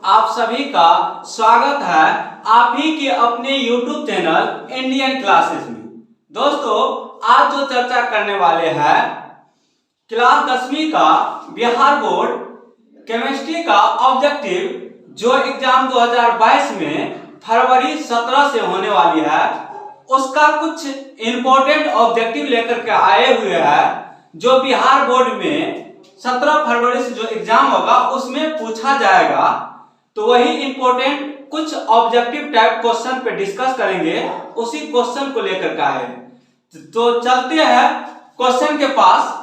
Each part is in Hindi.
आप सभी का स्वागत है आप ही के अपने YouTube चैनल इंडियन क्लासेस में। दोस्तों, आज जो चर्चा करने वाले हैं क्लास 10वीं का बिहार बोर्ड केमिस्ट्री का ऑब्जेक्टिव जो एग्जाम 2022 में फरवरी 17 से होने वाली है, उसका कुछ इंपॉर्टेंट ऑब्जेक्टिव लेकर के आए हुए हैं जो बिहार बोर्ड में 17 फरवरी से जो एग्जाम होगा उसमें पूछा जाएगा। तो वही इंपॉर्टेंट कुछ ऑब्जेक्टिव टाइप क्वेश्चन पे डिस्कस करेंगे, उसी क्वेश्चन को लेकर के आए। तो चलते हैं क्वेश्चन के पास।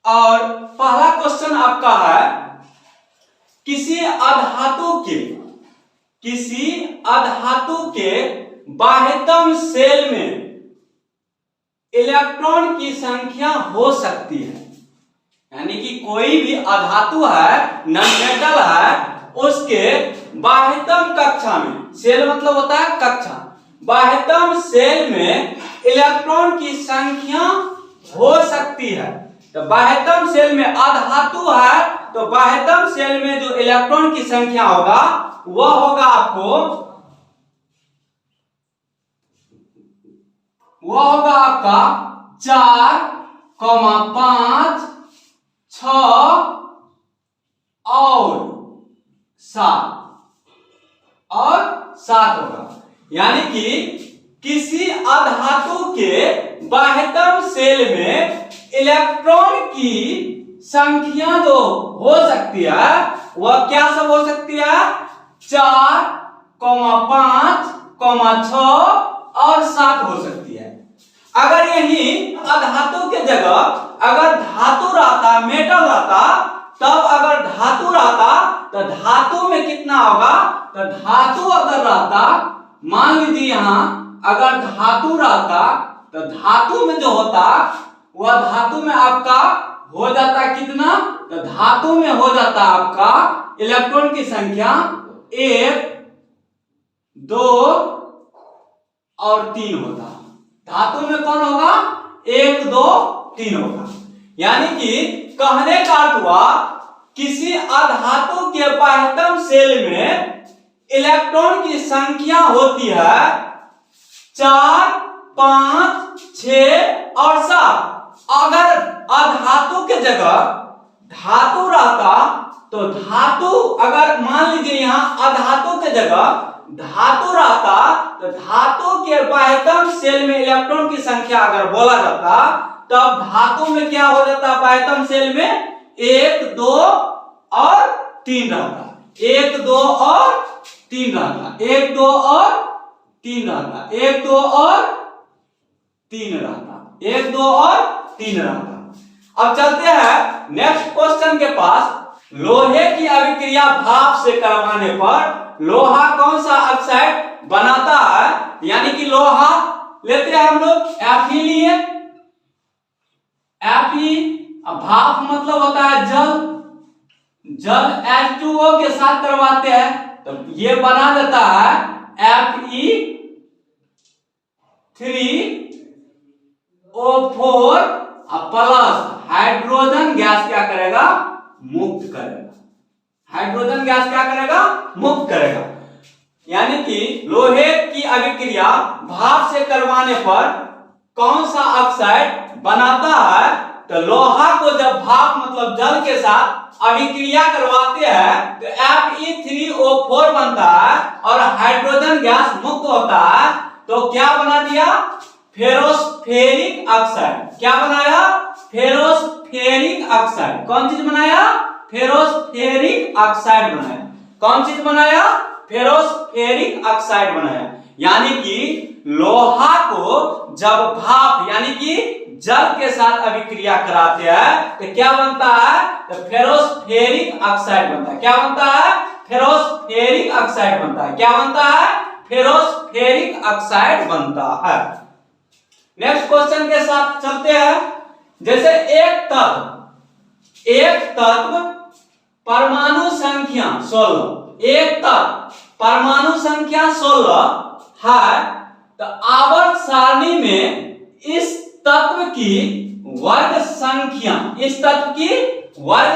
और पहला क्वेश्चन आपका है, किसी अधातु के बाह्यतम सेल में इलेक्ट्रॉन की संख्या हो सकती है। यानी कि कोई भी अधातु है, नॉन मेटल है, उसके बाह्यतम कक्षा में, सेल मतलब होता है कक्षा, बाह्यतम सेल में इलेक्ट्रॉन की संख्या हो सकती है। तो बाह्यतम सेल में अधातु है, तो बाह्यतम सेल में जो इलेक्ट्रॉन की संख्या होगा वह होगा आपका 4, 5, 6 और 7 होगा। यानी कि किसी अधातु के बाह्यतम सेल में इलेक्ट्रॉन की संख्या जो हो सकती है वह क्या सब हो सकती है? 4, 5, 6 और 7 हो सकती है। अगर यही अधातु के जगह अगर धातु रहता, मेटल रहता, तब अगर धातु रहता तो धातु में कितना होगा? तो धातु अगर रहता, मान लीजिए यहां अगर धातु रहता तो धातु में जो होता वह धातु में आपका हो जाता कितना? तो धातु में हो जाता आपका इलेक्ट्रॉन की संख्या 1, 2 और 3 होता। धातु में कौन होगा? 1, 2, 3 होगा। यानी कि कहने का अर्थ हुआ किसी अधातु के बाह्यतम सेल में इलेक्ट्रॉन की संख्या होती है 4, 5, 6 और 7। अगर अधातु के जगह धातु रहता तो धातु, अगर मान लीजिए यहां अधातु के जगह धातु रहता तो धातु के बाह्यतम सेल में इलेक्ट्रॉन की संख्या अगर बोला जाता तब धातु में क्या हो जाता? बाह्यतम सेल में 1, 2 और 3 रहता। 1, 2 और 3 रहता। 1, 2 और 3 रहता। 1, 2 और 3 रहता। 1, 2 और 3 रहता। अब चलते हैं नेक्स्ट क्वेश्चन के पास। लोहे की अभिक्रिया भाप से करवाने पर लोहा कौन सा ऑक्साइड बनाता है? यानी कि लोहा लेते हैं हम लोग Fe लिए, Fe, भाप मतलब होता है जल H2O के साथ करवाते हैं तो ये बना देता है Fe3O4 प्लस हाइड्रोजन गैस क्या करेगा? मुक्त करेगा। हाइड्रोजन गैस क्या करेगा? मुक्त करेगा। यानी कि लोहे की अभिक्रिया भाप से करवाने पर कौन सा ऑक्साइड बनाता है? तो लोहा को जब भाप मतलब जल के साथ अभिक्रिया करवाते हैं तो Fe3O4 बनता है और हाइड्रोजन गैस मुक्त होता है। तो क्या बना दिया? फेरोस्फेरिक ऑक्साइड। क्या बनाया? फेरोस्फेरिक ऑक्साइड। कौन चीज बनाया? फेरोस्फेरिक ऑक्साइड बनाया। कौन चीज बनाया? फेरोस्फेरिक ऑक्साइड बनाया। यानी कि लोहा को जब भाप यानी कि जल के साथ अभिक्रिया कराते हैं तो क्या बनता है? तो फेरोस्फेरिक ऑक्साइड बनता है। क्या बनता है? फेरोस्फेरिक ऑक्साइड बनता है। क्या बनता है? फेरोस्फेरिक ऑक्साइड बनता है। नेक्स्ट क्वेश्चन के साथ चलते हैं। जैसे एक तत्व परमाणु संख्या 16, एक तत्व परमाणु संख्या 16 है तो आवर्त सारणी में इस तत्व की वर्ग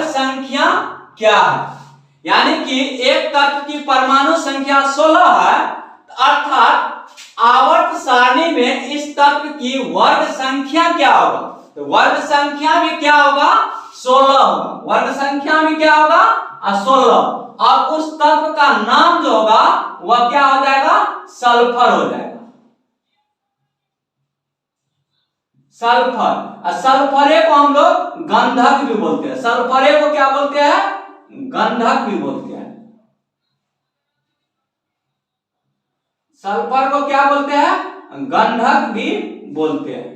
संख्या क्या है? यानी कि एक तत्व की परमाणु संख्या 16 है, अर्थात आवर्त सारणी में इस तत्व की वर्ग संख्या क्या होगा? तो वर्ग संख्या भी क्या होगा? 16 होगा। वर्ग संख्या में क्या होगा? 16। और उस तत्व का नाम जो होगा वह क्या हो जाएगा? सल्फर हो जाएगा। सल्फर। सल्फरे को हम लोग गंधक भी बोलते हैं। सल्फरे को क्या बोलते हैं? गंधक भी बोलते हैं। सल्फर को क्या बोलते हैं? गंधक भी बोलते हैं।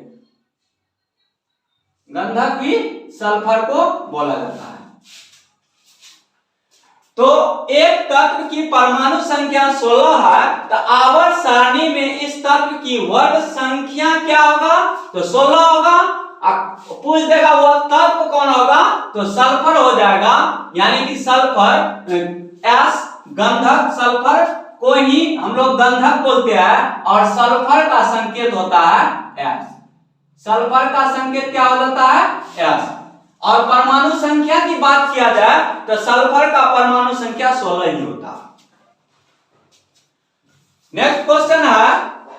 गंधक भी सल्फर को बोला जाता है। तो एक तत्व की परमाणु संख्या 16 है, तो आवर्त सारणी में इस तत्व की वर्ग संख्या क्या होगा? तो 16 होगा। पूछ देगा वह तत्व कौन होगा? तो सल्फर हो जाएगा। यानी कि सल्फर एस, गंधक सल्फर को ही हम लोग गंधक बोलते हैं, और सल्फर का संकेत होता है एस। सल्फर का संकेत क्या हो जाता है? एस। और परमाणु संख्या की बात किया जाए तो सल्फर का परमाणु संख्या 16 ही होता है। नेक्स्ट क्वेश्चन है,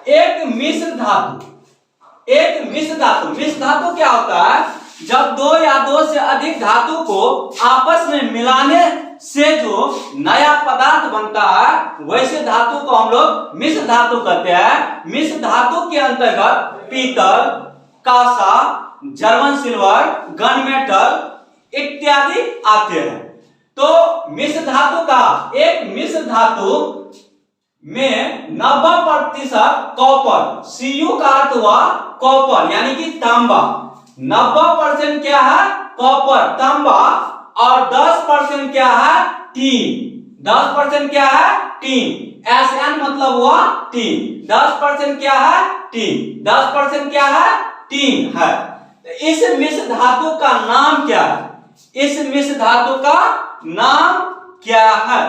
एक मिश्र धातु। एक मिश्र धातु, मिश्र धातु क्या होता है? जब दो या दो से अधिक धातु को आपस में मिलाने से जो नया पदार्थ बनता है, वैसे धातु को हम लोग मिश्र धातु कहते हैं। मिश्र धातु के अंतर्गत पीतल, कांसा, जर्मन सिल्वर, गन मेटल इत्यादि आते हैं। तो मिश्र धातु का, एक मिश्र धातु में 90% कॉपर, Cu का अर्थ हुआ कॉपर यानी कि तांबा। 90% क्या है? कॉपर, तांबा। और 10% क्या है? टीन। 10% क्या है? टीन। Sn मतलब हुआ टीन। 10% क्या है? टीन। 10% क्या है? टीन है। इस मिश्र धातु का नाम क्या है? इस मिश्र धातु का नाम क्या है?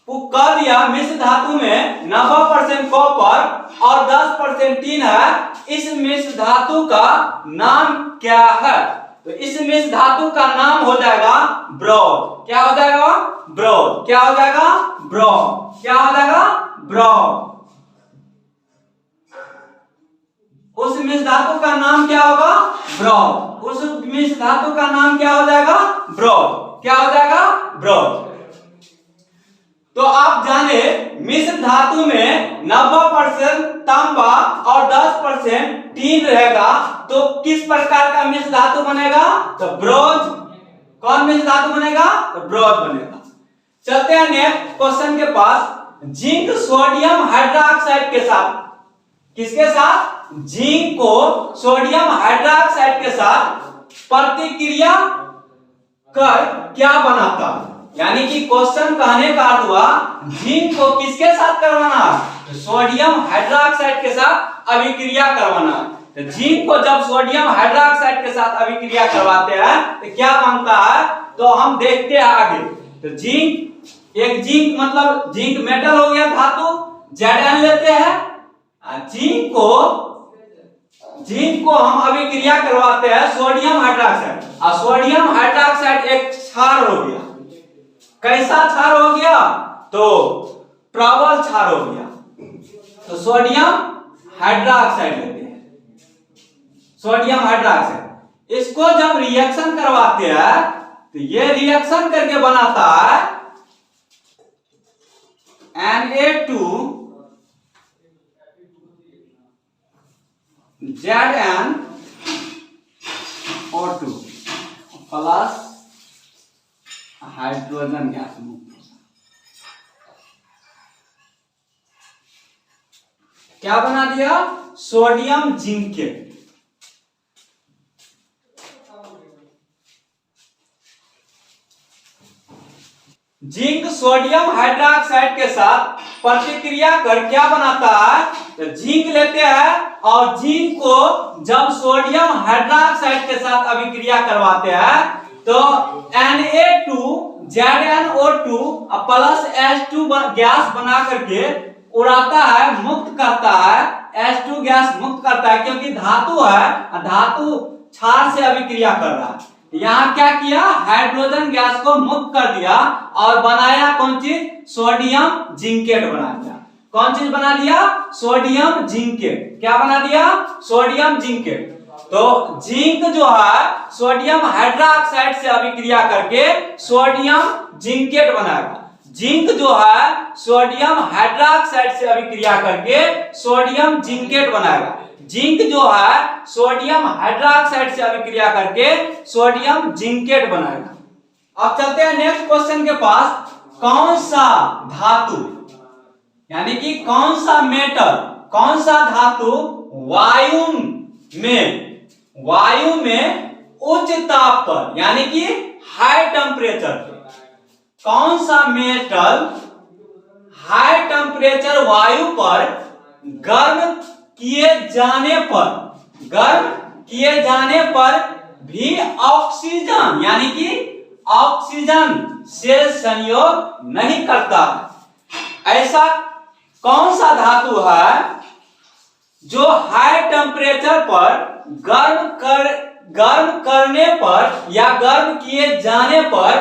वो कह दिया मिश्र धातु में 90% कॉपर और 10% टीन है। इस मिश्र धातु का नाम क्या है? तो इस मिश्र धातु का नाम हो जाएगा ब्रोंज। क्या हो जाएगा? ब्रोंज। क्या हो जाएगा? ब्रोंज। क्या हो जाएगा? ब्रोंज। उस मिश्र धातु का नाम क्या होगा? ब्रोंज। उस मिश्र धातु का नाम क्या हो जाएगा? ब्रोंज। क्या हो जाएगा? ब्रोंज। तो आप जाने मिश्र धातु में 90% तांबा और 10% टीन रहेगा, तो किस प्रकार का मिश्र धातु बनेगा? तो ब्रोंज। कौन मिश्र धातु बनेगा? तो ब्रोंज बनेगा। चलते हैं नेक्स्ट क्वेश्चन के पास। जिंक सोडियम हाइड्रोक्साइड के साथ, किसके साथ? जिंक को सोडियम हाइड्रोक्साइड के साथ प्रतिक्रिया कर क्या बनाता है? यानी कि क्वेश्चन कहने का अर्थ हुआ जिंक को किसके साथ करवाना है? तो सोडियम हाइड्रोक्साइड के साथ अभिक्रिया करवाना। तो जिंक को जब सोडियम हाइड्रोक्साइड के साथ अभिक्रिया करवाते हैं तो क्या बनता है? तो हम देखते हैं आगे। तो जिंक, एक जिंक मतलब जिंक मेटल हो गया धातु, Zn लेते हैं। जिंक को हम अभिक्रिया करवाते हैं सोडियम हाइड्रोक्साइड, और सोडियम हाइड्रोक्साइड एक क्षार हो गया। कैसा क्षार हो गया? तो प्रबल क्षार हो गया। तो सोडियम हाइड्रोक्साइड लेते हैं, सोडियम हाइड्रोक्साइड। इसको जब रिएक्शन करवाते हैं तो ये रिएक्शन करके बनाता है Na2 ZnO2 plus hydrogen gas मुक्त। क्या बना दिया? Sodium zincate. Zinc sodium hydroxide के साथ प्रतिक्रिया कर क्या बनाता है? तो जिंक लेते हैं और जिंक को जब सोडियम हाइड्रोक्साइड के साथ अभिक्रिया करवाते हैं तो Na2 ZnO2 plus H2 gas बना करके उड़ाता है, मुक्त करता है। H2 गैस मुक्त करता है क्योंकि धातु है, धातु क्षार से अभिक्रिया कर रहा है। यहाँ क्या किया, हाइड्रोजन गैस को मुक्त कर दिया और बनाया कौन चीज, सोडियम जिंकेट बना दिया। कौन चीज बना दिया, सोडियम जिंकेट। क्या बना दिया, सोडियम जिंकेट। तो जिंक जो है सोडियम हाइड्रोक्साइड से अभिक्रिया करके सोडियम जिंकेट बनाएगा। जिंक जो है सोडियम हाइड्रोक्साइड से अभिक्रिया करके सोडियम जिंकेट बनाएगा। जिंक जो है सोडियम हाइड्रोक्साइड से अभिक्रिया करके सोडियम जिंकेट बनाएगा। अब चलते हैं नेक्स्ट क्वेश्चन के पास। कौन सा धातु यानी कि कौन सा मेटल, कौन सा धातु वायु में उच्च ताप पर यानी कि हाई टेम्परेचर पे, कौन सा मेटल हाई टेम्परेचर वायु पर गर्म किए जाने पर भी ऑक्सीजन यानी कि ऑक्सीजन से संयोग नहीं करता। ऐसा कौन सा धातु है जो हाई टेम्परेचर पर गर्म करने पर या गर्म किए जाने पर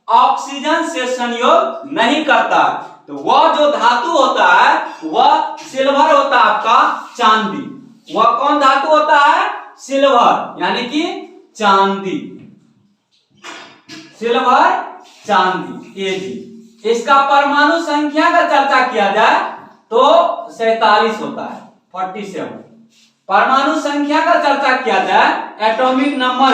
ऑक्सीजन से संयोग नहीं करता? तो वह जो धातु होता है वह सिल्वर होता है, आपका चांदी। वह कौन धातु होता है, सिल्वर यानी कि चांदी, सिल्वर चांदी Ag। इसका परमाणु संख्या का चर्चा किया जाए तो 47 होता है, 47। परमाणु संख्या का चर्चा किया जाए, एटॉमिक नंबर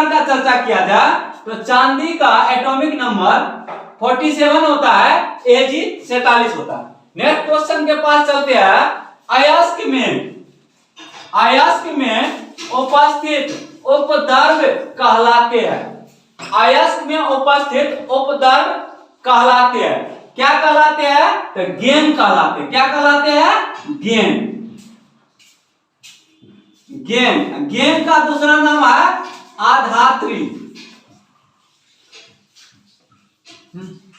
का चर्चा किया जाए तो चांदी का एटॉमिक नंबर 47 होता है, Ag 47 होता है। नेक्स्ट क्वेश्चन के पास चलते हैं। अयस्क में उपस्थित उपद्रव कहलाते हैं। अयस्क में उपस्थित उपद्रव कहलाते हैं। क्या कहलाते हैं, तो गेन कहलाते हैं। क्या कहलाते हैं, गेन। गेन का दूसरा नाम है आधात्री।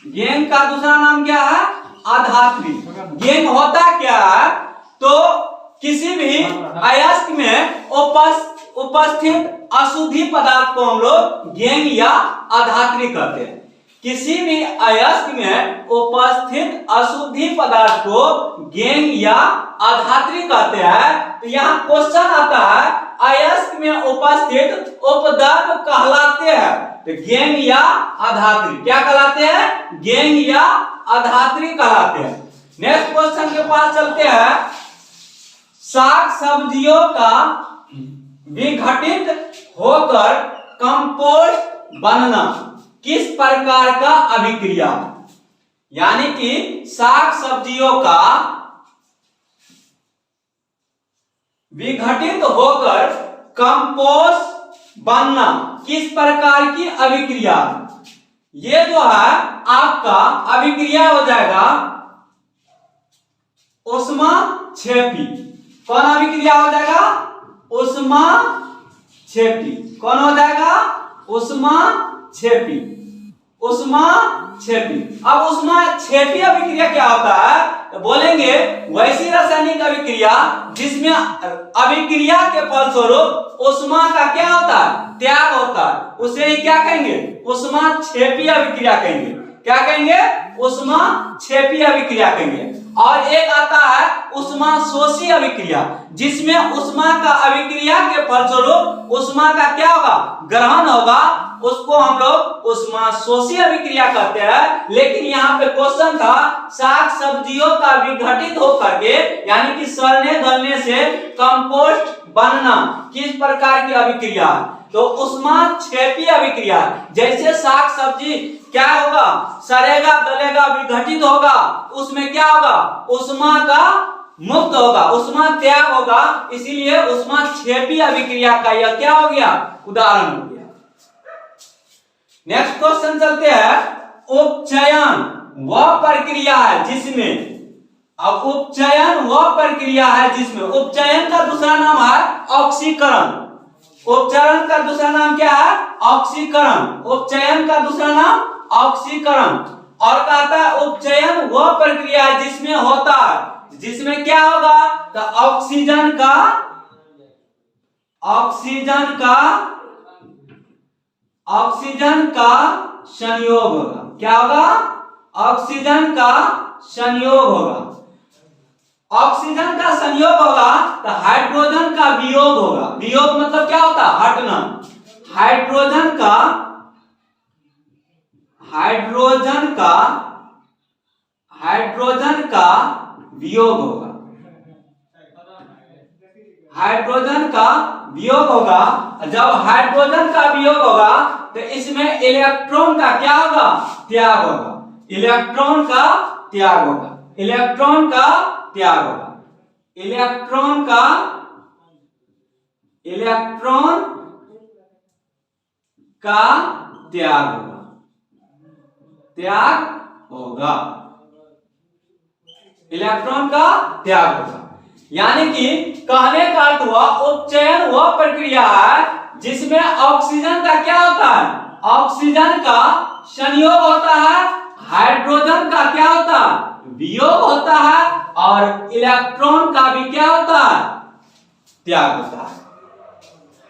गेन का दूसरा नाम क्या है, आधात्री। गेन होता क्या है, तो किसी भी अयस्क में उपस्थित अशुद्धि पदार्थ को हम लोग गेन या आधात्री कहते हैं। किसी भी अयस्क में उपस्थित अशुद्धि पदार्थ को गेन या आधात्री कहते हैं। तो यहाँ क्वेश्चन आता है, अयस्क में उपस्थित उपद्रव कहलाते हैं, तो गेन या आधात्री। क्या कहलाते हैं, गेन या आधात्री कहलाते हैं। नेक्स्ट क्वेश्चन के पास चलते हैं। साग सब्जियों का विघटित होकर कंपोस्ट बनना किस प्रकार का अभिक्रिया? यानी कि साग सब्जियों का विघटित होकर कंपोस्ट बनना किस प्रकार की अभिक्रिया? ये जो है आपका अभिक्रिया हो जाएगा ऊष्माक्षेपी। कौन अभिक्रिया हो जाएगा, ऊष्माक्षेपी। कौन हो जाएगा, ऊष्माक्षेपी। अब ऊष्माक्षेपी अभिक्रिया क्या होता है, तो बोलेंगे वैसी रासायनिक अभिक्रिया जिसमें अभिक्रिया के फलस्वरूप ऊष्मा का क्या होता है, त्याग होता है, उसे ही क्या कहेंगे, ऊष्माक्षेपी अभिक्रिया कहेंगे। क्या कहेंगे, ऊष्माक्षेपी अभिक्रिया कहेंगे। और एक आता है ऊष्माशोषी अभिक्रिया, जिसमें ऊष्मा का अभिक्रिया के फलस्वरूप ऊष्मा का क्या होगा, ग्रहण होगा, उसको हम लोग ऊष्माशोषी अभिक्रिया कहते हैं। लेकिन यहाँ पे क्वेश्चन था साग सब्जियों का विघटित होकर के यानी कि सड़ने गलने से कंपोस्ट बनना किस प्रकार की अभिक्रिया, तो ऊष्माक्षेपी अभिक्रिया। जैसे साग सब्जी क्या होगा, सड़ेगा गलेगा विघटित होगा, उसमें क्या होगा, ऊष्मा का मुक्त होगा, ऊष्मा त्याग होगा, इसीलिए ऊष्माक्षेपी अभिक्रिया का यह क्या हो गया, उदाहरण हो गया। नेक्स्ट क्वेश्चन चलते हैं। उपचयन वह प्रक्रिया है जिसमें, अब उपचयन वह प्रक्रिया है जिसमें, उपचयन का दूसरा नाम है ऑक्सीकरण। उपचयन का दूसरा नाम क्या है, ऑक्सीकरण। उपचयन का दूसरा नाम ऑक्सीकरण। और कहता है उपचयन वह प्रक्रिया है जिसमें होता है, जिसमें क्या होगा, तो ऑक्सीजन का ऑक्सीजन का संयोग होगा। क्या होगा? ऑक्सीजन का संयोग होगा। ऑक्सीजन का संयोग होगा तो हाइड्रोजन का वियोग होगा। वियोग मतलब क्या होता है? हटना। हाइड्रोजन का वियोग होगा। हाइड्रोजन का वियोग होगा। जब हाइड्रोजन का वियोग होगा तो इसमें इलेक्ट्रॉन का क्या होगा? त्याग होगा। इलेक्ट्रॉन का त्याग होगा। इलेक्ट्रॉन का त्याग होगा। इलेक्ट्रॉन का त्याग होगा। त्याग होगा। इलेक्ट्रॉन का त्याग होगा। यानी कि कहने का अर्थ हुआ उपचयन वह प्रक्रिया है जिसमें ऑक्सीजन का क्या होता है? ऑक्सीजन का संयोग होता है, हाइड्रोजन का क्या होता है? वियोग होता है, और इलेक्ट्रॉन का भी क्या होता है? त्याग होता है।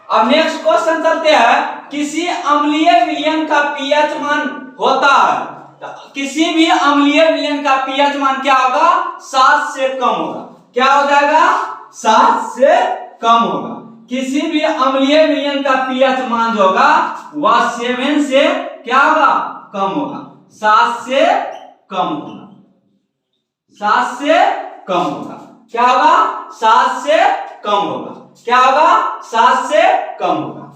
अब नेक्स्ट क्वेश्चन चलते हैं। किसी अम्लीय विलयन का पीएच मान होता है, किसी भी अम्लीय विलयन का पीएच मान क्या होगा? 7 से कम होगा। क्या हो जाएगा? 7 से कम होगा। किसी भी अम्लीय विलयन का पीएच मान जो होगा वह 7 से क्या होगा? कम होगा। 7 से कम होगा। 7 से कम होगा। क्या होगा? 7 से कम होगा। क्या होगा? 7 से कम होगा।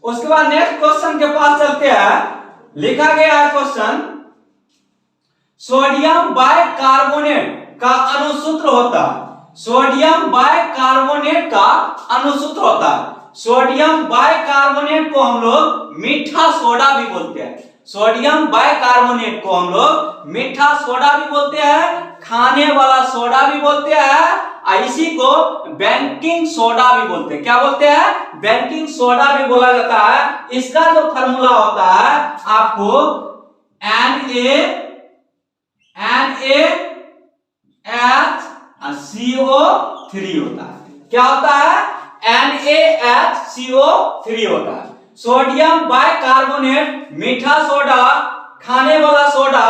उसके बाद नेक्स्ट क्वेश्चन के पास चलते हैं। लिखा गया है क्वेश्चन, सोडियम बाइकार्बोनेट का अणुसूत्र होता है। सोडियम बाइकार्बोनेट का अणुसूत्र होता है। सोडियम बाइकार्बोनेट को हम लोग मीठा सोडा भी बोलते हैं। सोडियम बाइकार्बोनेट को हम लोग मीठा सोडा भी बोलते हैं, खाने वाला सोडा भी बोलते हैं, इसी को बेकिंग सोडा भी बोलते हैं। क्या बोलते हैं? बेकिंग सोडा भी बोला जाता है। इसका जो फार्मूला होता है आपको NaHCO3 होता है। क्या होता है? NaHCO3 होता है। सोडियम बाइकार्बोनेट मीठा सोडा, खाने वाला सोडा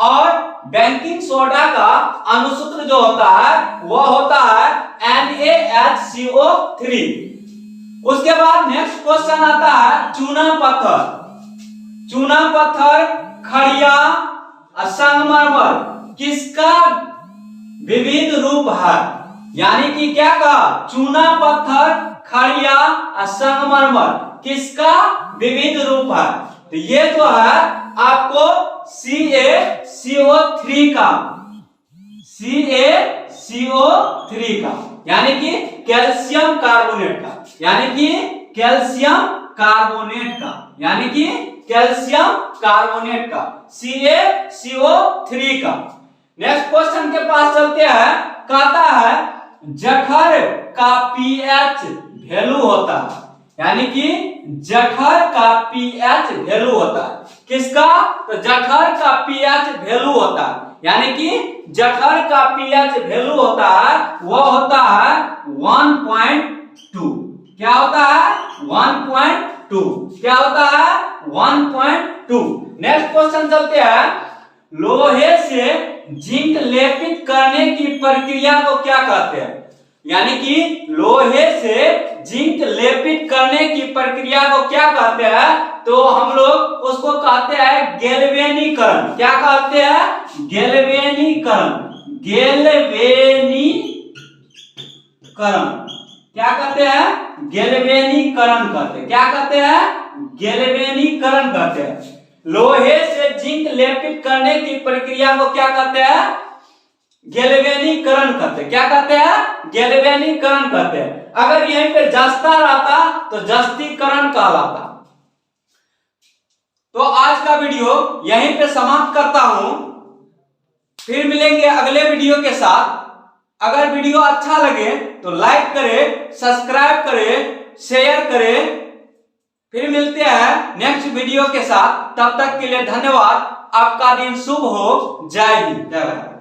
और बेकिंग सोडा का अणुसूत्र जो होता है वह होता है NaHCO3। उसके बाद नेक्स्ट क्वेश्चन आता है चूना पत्थर। चूना पत्थर, खड़िया, संगमरमर किसका विविध रूप है? यानी कि क्या कहा? चूना पत्थर, खड़िया, संगमरमर किसका विविध रूप है? तो ये जो है आपको CaCO3 का, CaCO3 का यानी कि कैल्शियम कार्बोनेट का, यानी कि कैल्शियम कार्बोनेट का, यानी कि कैल्शियम कार्बोनेट का, CaCO3 का। नेक्स्ट क्वेश्चन के पास चलते हैं। कहता है जठर का पीएच वैल्यू होता है, यानी कि जठर का पीएच वैल्यू होता है। किसका? तो जठर का पीएच वैल्यू होता है, यानी कि जठर का पीएच वैल्यू होता है वो होता है 1.2। क्या होता है? 1.2। क्या होता है? 1.2। नेक्स्ट क्वेश्चन चलते हैं। लोहे से जिंक लेपित करने की प्रक्रिया को क्या कहते हैं? यानी कि लोहे से जिंक लेपित करने की प्रक्रिया को क्या कहते हैं? तो हम लोग उसको कहते हैं गैल्वेनीकरण। क्या कहते हैं? गैल्वेनीकरण। गैल्वेनीकरण क्या कहते हैं? गैल्वेनीकरण कहते हैं। क्या कहते हैं? गैल्वेनीकरण कहते हैं। लोहे से जिंक लेपित करने की प्रक्रिया को क्या कहते हैं? गैल्वेनीकरण कहते हैं। क्या कहते हैं? गैल्वेनीकरण कहते हैं। अगर यहीं पे जस्ता रहता तो जस्तीकरण कहलाता। तो आज का वीडियो यहीं पे समाप्त करता हूं, फिर मिलेंगे अगले वीडियो के साथ। अगर वीडियो अच्छा लगे तो लाइक करें, सब्सक्राइब करें, शेयर करें। फिर मिलते हैं नेक्स्ट वीडियो के साथ। तब तक के लिए धन्यवाद। आपका दिन शुभ हो। जय हिंद, जय भारत।